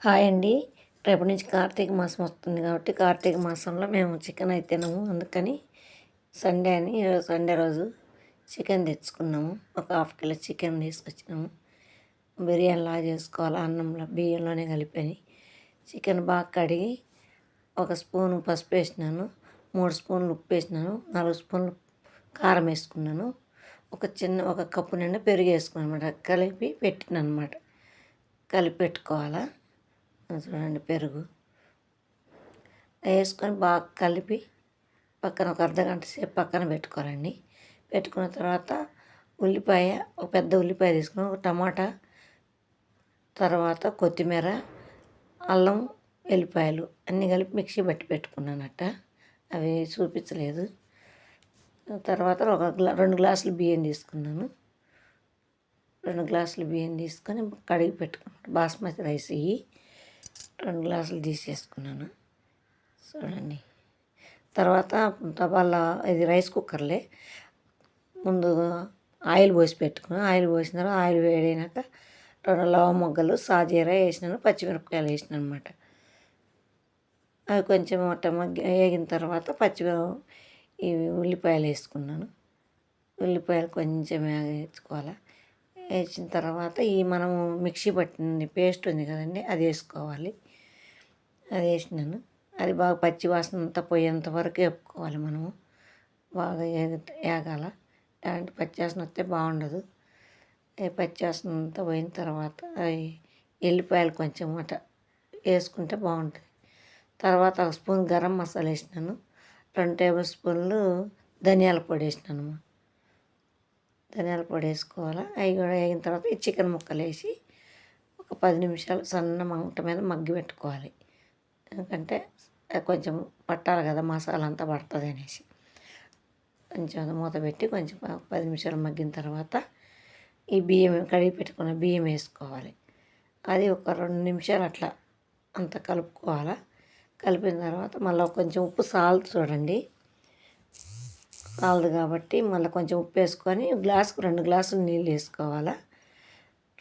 Hi అండి. రేపటి నుంచి కార్తీక మాసం వస్తుంది కాబట్టి కార్తీక మాసంలో మేము చికెన్ అయితే తినము. అందుకని సండే అని ఈరోజు సండే రోజు చికెన్ తెచ్చుకున్నాము. ఒక హాఫ్ కిలో చికెన్ తీసుకొచ్చినాము. బిర్యానీలా చేసుకోవాలి, అన్నంలో బియ్యంలోనే కలిపని. చికెన్ బాగా కడిగి ఒక స్పూను పసుపు వేసినాను, 3 స్పూన్లు ఉప్పు వేసినాను, 4 స్పూన్లు కారం వేసుకున్నాను, ఒక కప్పు నిండా పెరుగు వేసుకున్నాను అనమాట. కలిపి పెట్టినాను అనమాట. కలిపి పెట్టుకోవాలా. చూడండి, పెరుగు వేసుకొని బాగా కలిపి పక్కన ఒక అర్ధగంట సేపు పక్కన పెట్టుకోవాలండి. పెట్టుకున్న తర్వాత ఒక పెద్ద ఉల్లిపాయ తీసుకుని, ఒక టమాటా, తర్వాత కొత్తిమీర, అల్లం, వెల్లిపాయలు అన్నీ కలిపి మిక్సీ పట్టి పెట్టుకున్నానట. అవి చూపించలేదు. తర్వాత 2 గ్లాసులు బియ్యం తీసుకున్నాను. 2 గ్లాసులు బియ్యం తీసుకొని కడిగి పెట్టుకున్నాను. బాస్మతి రైస్ 2 గ్లాసులు తీసేసుకున్నాను. చూడండి. తర్వాత తపాలా ఇది రైస్ కుక్కర్లే ముందు ఆయిల్ పోసి పెట్టుకున్నాను. ఆయిల్ పోసిన తర్వాత ఆయిల్ వేడైనాక 2 లవంగ మొగ్గలు, సాజీరా వేసినాను, పచ్చిమిరపకాయలు వేసినాను అనమాట. అవి కొంచెం వేగిన తర్వాత ఇవి ఉల్లిపాయలు వేసుకున్నాను. ఉల్లిపాయలు కొంచెం వేయించుకోవాలి. వేసిన తర్వాత మనము మిక్సీ పట్టిన పేస్ట్ ఉంది కదండి, అది వేసుకోవాలి. అది వేసినాను. అది బాగా పచ్చి వాసన అంతా పోయేంత వరకు వేపుకోవాలి. మనము బాగా వేగాల. అలాంటి పచ్చి వాసన వస్తే బాగుండదు. పచ్చి వాసన అంతా పోయిన తర్వాత ఎల్లిపాయలు కొంచెం వేసుకుంటే బాగుంటుంది. తర్వాత 1 స్పూన్ గరం మసాలా వేసినాను, 2 టేబుల్ స్పూన్లు ధనియాల పొడి వేసినాను. ధనియాల పొడి వేసుకోవాలి. అవి కూడా వేగిన తర్వాత ఈ చికెన్ ముక్కలు వేసి ఒక 10 నిమిషాలు సన్న మంట మీద మగ్గి పెట్టుకోవాలి. ఎందుకంటే కొంచెం పట్టాలి కదా, మసాలా అంతా పడుతుంది అనేసి. కొంచెం మూత పెట్టి కొంచెం 10 నిమిషాలు మగ్గిన తర్వాత ఈ బియ్యం కడిగి పెట్టుకున్న బియ్యం వేసుకోవాలి. అది ఒక 2 నిమిషాలు అట్లా అంతా కలుపుకోవాలి. కలిపిన తర్వాత మళ్ళీ కొంచెం ఉప్పు చూడండి, చాలదు కాబట్టి మళ్ళీ కొంచెం ఉప్పు వేసుకొని గ్లాసుకు 2 గ్లాసులు నీళ్ళు వేసుకోవాలా.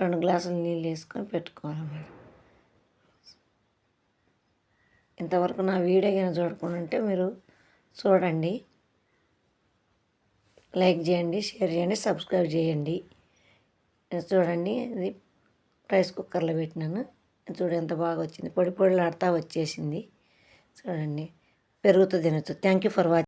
2 గ్లాసులు నీళ్ళు వేసుకొని పెట్టుకోవాలన్నమాట. ఇంతవరకు నా వీడియో కానీ చూడకుండా ఉంటే మీరు చూడండి, లైక్ చేయండి, షేర్ చేయండి, సబ్స్క్రైబ్ చేయండి. చూడండి, ఇది రైస్ కుక్కర్లో పెట్టినాను. చూడండి ఎంత బాగా వచ్చింది, పొడి పొడిలాడుతూ వచ్చేసింది. చూడండి, పెరుగుతో తినచ్చు. Thank you for watching.